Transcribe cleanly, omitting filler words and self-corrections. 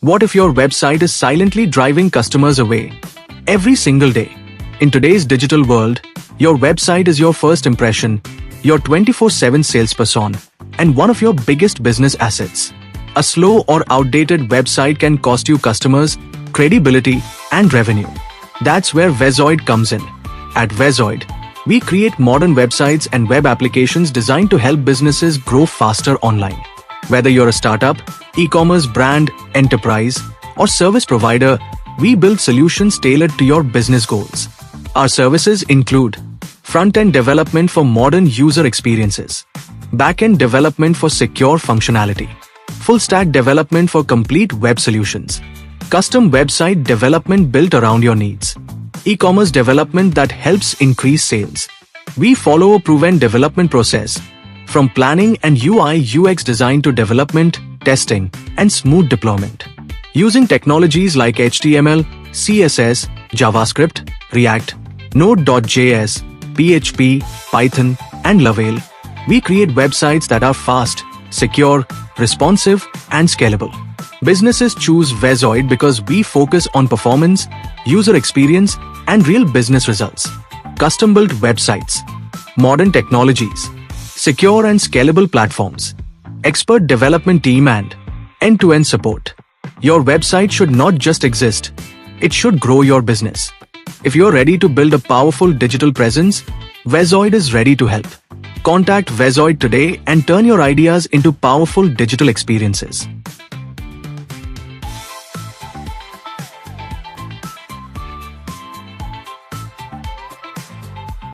What if your website is silently driving customers away every single day? In today's digital world, your website is your first impression, your 24/7 salesperson, and one of your biggest business assets. A slow or outdated website can cost you customers, credibility, and revenue. That's where Wezoid comes in. At Wezoid, we create modern websites and web applications designed to help businesses grow faster online. Whether you're a startup, e-commerce brand, enterprise, or service provider, we build solutions tailored to your business goals. Our services include front-end development for modern user experiences, back-end development for secure functionality, full-stack development for complete web solutions, custom website development built around your needs, e-commerce development that helps increase sales. We follow a proven development process, from planning and UI/UX design to development, testing, and smooth deployment. Using technologies like HTML, CSS, JavaScript, React, Node.js, PHP, Python, and Laravel, we create websites that are fast, secure, responsive, and scalable. Businesses choose Wezoid because we focus on performance, user experience, and real business results. Custom-built websites, modern technologies, secure and scalable platforms, expert development team, and end-to-end support. Your website should not just exist, it should grow your business. If you're ready to build a powerful digital presence, Wezoid is ready to help. Contact Wezoid today and turn your ideas into powerful digital experiences.